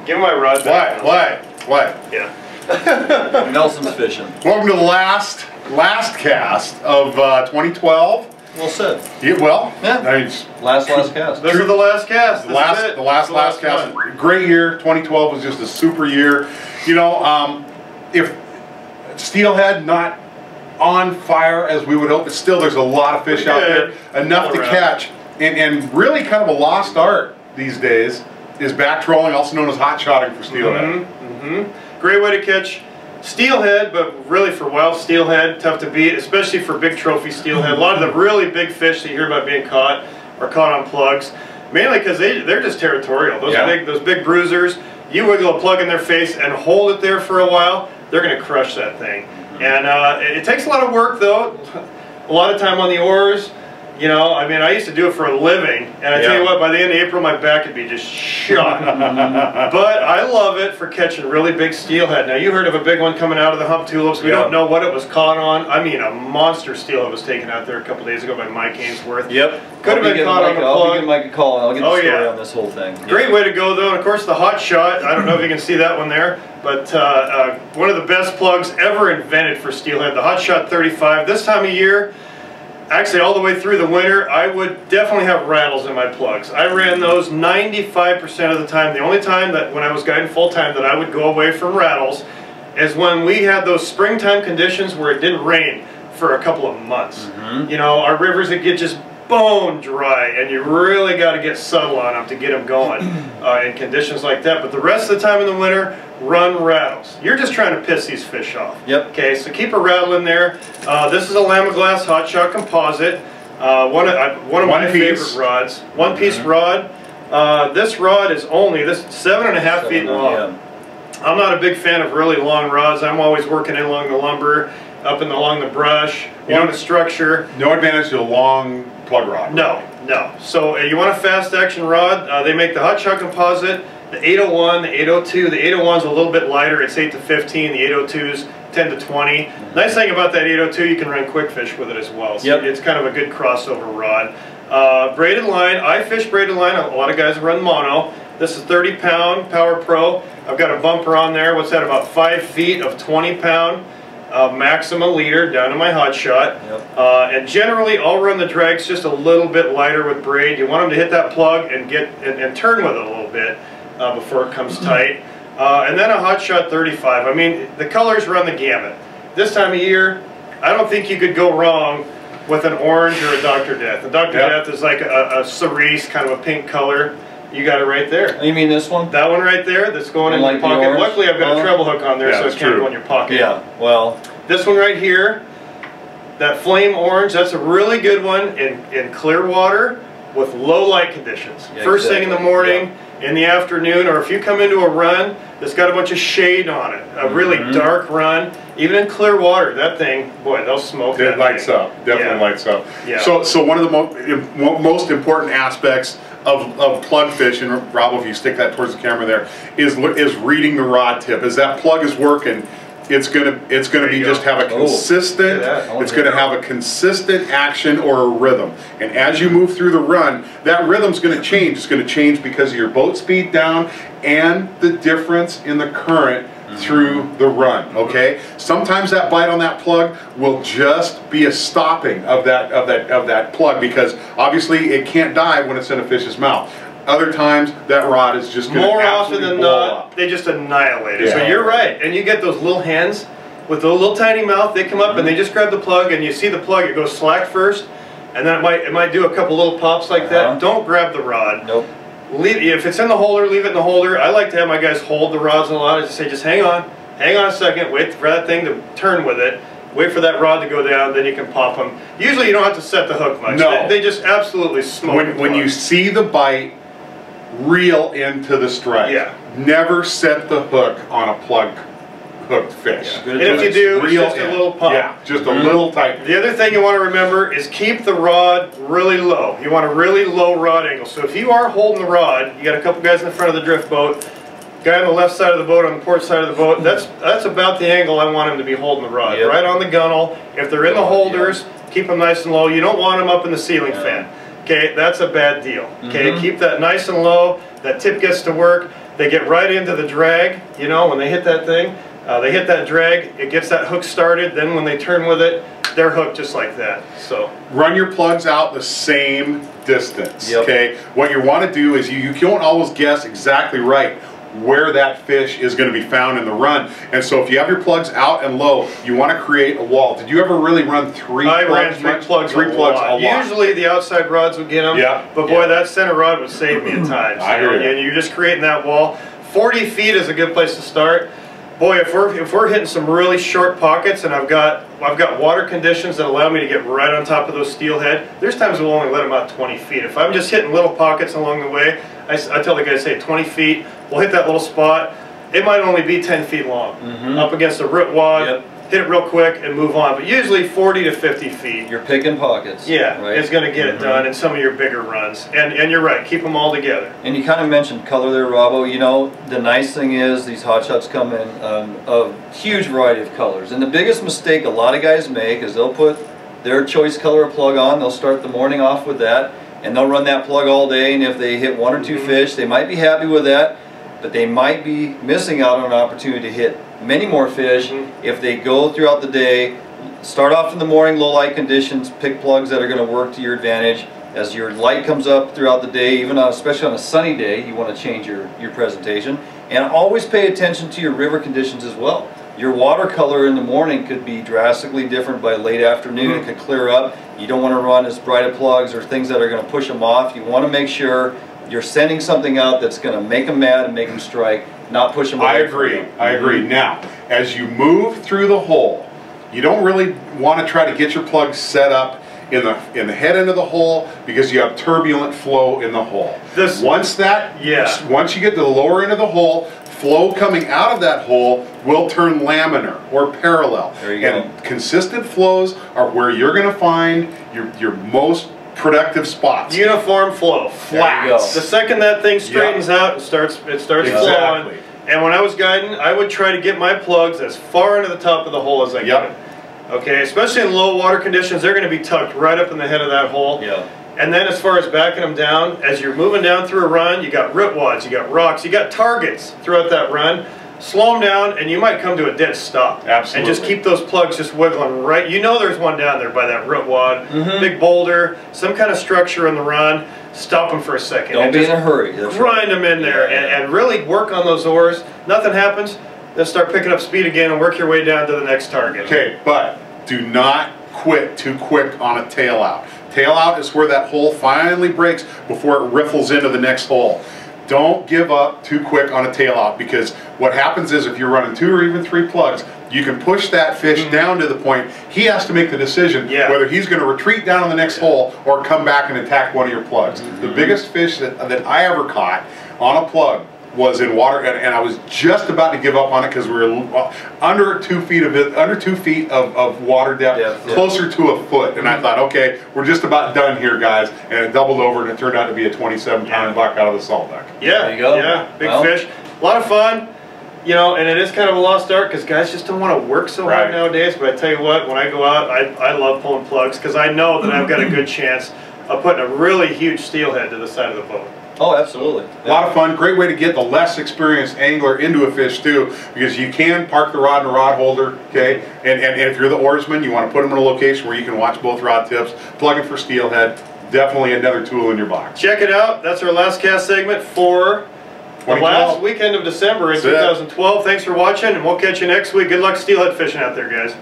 Give him my rod back. What? Yeah. Nelson's fishing. Welcome to the last cast of 2012. Well said. Yeah, well, yeah. I mean, last cast. This is the last cast. The last cast. One. Great year. 2012 was just a super year. You know, if Steelhead not on fire as we would hope, but still there's a lot of fish out there, enough to catch. And really kind of a lost art these days is back trolling, also known as hot shotting for steelhead. Great way to catch steelhead, but really for wild steelhead, tough to beat, especially for big trophy steelhead. A lot of the really big fish that you hear about being caught are caught on plugs, mainly because they're just territorial. Those big bruisers, you wiggle a plug in their face and hold it there for a while, they're going to crush that thing. And it takes a lot of work though, a lot of time on the oars. You know, I mean, I used to do it for a living, and I tell you what, by the end of April, my back would be just shot. But I love it for catching really big steelhead. Now, you heard of a big one coming out of the hump tulips. We don't know what it was caught on. I mean, a monster steelhead was taken out there a couple days ago by Mike Ainsworth. Yep. Could have been caught on the plug. I'll give Mike a call, and I'll get the story on this whole thing. Great way to go, though. And, of course, the hot shot. I don't know if you can see that one there, but one of the best plugs ever invented for steelhead, the Hot Shot 35. This time of year, actually, all the way through the winter, I would definitely have rattles in my plugs. I ran those 95% of the time. The only time that when I was guiding full-time that I would go away from rattles is when we had those springtime conditions where it didn't rain for a couple of months. You know, our rivers that get just bone dry, and you really got to get subtle on them to get them going in conditions like that. But the rest of the time in the winter, run rattles. You're just trying to piss these fish off. Yep. Okay, so keep a rattle in there. This is a Lamaglass Hot Shot composite. One of my favorite rods. One-piece rod. This rod is only 7.5 feet long. I'm not a big fan of really long rods. I'm always working in along the lumber, along the brush, along the structure. No advantage to a long plug rod. No. So you want a fast action rod. They make the Hot Shot composite, the 801, the 802. The 801 is a little bit lighter. It's 8 to 15. The 802's 10 to 20. Nice thing about that 802, you can run quick fish with it as well. So it's kind of a good crossover rod. Braided line. I fish braided line. A lot of guys run mono. This is 30-pound Power Pro. I've got a bumper on there. What's that? About 5 feet of 20-pound. Maximum leader down to my hot shot. And generally I'll run the drags just a little bit lighter with braid. You want them to hit that plug and turn with it a little bit before it comes tight. And then a hot shot 35. I mean, the colors run the gamut. This time of year, I don't think you could go wrong with an orange or a Dr. Death. A Dr. Death is like a cerise, kind of a pink color. You got it right there. You mean this one? That one right there that's going in your pocket. Luckily I've got a treble hook on there so it can't go in your pocket. Well. This one right here, that flame orange, that's a really good one in clear water with low light conditions. First thing in the morning, in the afternoon, or if you come into a run that's got a bunch of shade on it, a really dark run, even in clear water, that thing, boy, they'll smoke that. It lights up, definitely lights up. So one of the most important aspects of plug fishing, Rob, if you stick that towards the camera there, is reading the rod tip. As that plug is working, it's gonna be just have a consistent. It's gonna have a consistent action or a rhythm. And as you move through the run, that rhythm's gonna change. It's gonna change because of your boat speed down and the difference in the current through the run. Okay. Sometimes that bite on that plug will just be a stopping of that plug because obviously it can't dive when it's in a fish's mouth. Other times, that rod is just going to more often than not, they just annihilate it. So you're right. And you get those little hens with a little tiny mouth. They come up and they just grab the plug, and you see the plug. It goes slack first, and then it might do a couple little pops like that. Don't grab the rod. Nope. If it's in the holder, leave it in the holder. I like to have my guys hold the rods a lot. I just say, just hang on a second, wait for that thing to turn with it. Wait for that rod to go down, then you can pop them. Usually, you don't have to set the hook much. No. They just absolutely smoke. When you see the bite, reel into the strike. Never set the hook on a plug hooked fish. And if you do, it's just a little pop. Just a little tight. The other thing you want to remember is keep the rod really low. You want a really low rod angle. So if you are holding the rod, you got a couple guys in the front of the drift boat, guy on the left side of the boat, on the port side of the boat, that's about the angle I want him to be holding the rod. Right on the gunnel. If they're in the holders, keep them nice and low. You don't want them up in the ceiling fan. Okay, that's a bad deal. Okay, keep that nice and low. That tip gets to work. They get right into the drag, you know, when they hit that thing. They hit that drag, it gets that hook started, then when they turn with it, they're hooked just like that. So run your plugs out the same distance, Yep. okay? What you want to do is you can't always guess exactly right where that fish is going to be found in the run. And so if you have your plugs out and low, you want to create a wall. Did you ever really run three plugs? I ran three plugs a lot. Usually the outside rods would get them, but boy, that center rod would save me at times. I hear you. And you're just creating that wall. 40 feet is a good place to start. Boy, if we're hitting some really short pockets, and I've got water conditions that allow me to get right on top of those steelhead, there's times we'll only let them out 20 feet. If I'm just hitting little pockets along the way, I tell the guys, say 20 feet, we'll hit that little spot. It might only be 10 feet long, up against a root wad, hit it real quick and move on. But usually 40 to 50 feet. You're picking pockets. Yeah, right? It's going to get it done in some of your bigger runs. And you're right, keep them all together. And you kind of mentioned color there, Robbo. You know, the nice thing is these hot shots come in a huge variety of colors. And the biggest mistake a lot of guys make is they'll put their choice color of plug on, they'll start the morning off with that, and they'll run that plug all day, and if they hit one or two fish, they might be happy with that, but they might be missing out on an opportunity to hit many more fish if they go throughout the day, start off in the morning, low light conditions, pick plugs that are going to work to your advantage. As your light comes up throughout the day, even especially on a sunny day, you want to change your presentation. And always pay attention to your river conditions as well. Your watercolor in the morning could be drastically different by late afternoon. It could clear up. You don't want to run as bright of plugs or things that are going to push them off. You want to make sure you're sending something out that's going to make them mad and make them strike, not push them away. I agree. Now, as you move through the hole, you don't really want to try to get your plugs set up in the head end of the hole because you have turbulent flow in the hole. Once you get to the lower end of the hole, flow coming out of that hole will turn laminar or parallel. There you go. And consistent flows are where you're going to find your most productive spots. Uniform flow, flat. The second that thing straightens out, it starts flowing. And when I was guiding, I would try to get my plugs as far into the top of the hole as I could. Okay, especially in low water conditions, they're going to be tucked right up in the head of that hole. And then as far as backing them down, as you're moving down through a run, you got root wads, you got rocks, you got targets throughout that run. Slow them down, and you might come to a dead stop. Absolutely. And just keep those plugs just wiggling right. You know there's one down there by that root wad, big boulder, some kind of structure in the run. Stop them for a second. Don't be in a hurry. Grind them in there and really work on those oars. Nothing happens, then start picking up speed again and work your way down to the next target. Okay, but do not quit too quick on a tail out. Tail out is where that hole finally breaks before it riffles into the next hole. Don't give up too quick on a tail out, because what happens is if you're running 2 or even 3 plugs, you can push that fish down to the point he has to make the decision whether he's going to retreat down on the next hole or come back and attack one of your plugs. The biggest fish that I ever caught on a plug was in water, and I was just about to give up on it because we were under 2 feet of water depth, closer to a foot, and I thought, okay, we're just about done here, guys, and it doubled over, and it turned out to be a 27-pound buck out of the salt duck. There you go. Big fish, a lot of fun, you know, and it is kind of a lost art because guys just don't want to work so hard nowadays. But I tell you what, when I go out, I love pulling plugs because I know that I've got a good chance of putting a really huge steelhead to the side of the boat. Oh, absolutely. A lot of fun. Great way to get the less experienced angler into a fish too, because you can park the rod in a rod holder, okay? And if you're the oarsman, you want to put them in a location where you can watch both rod tips, plugging for steelhead. Definitely another tool in your box. Check it out. That's our last cast segment for the last weekend of December in 2012. Thanks for watching, and we'll catch you next week. Good luck steelhead fishing out there, guys.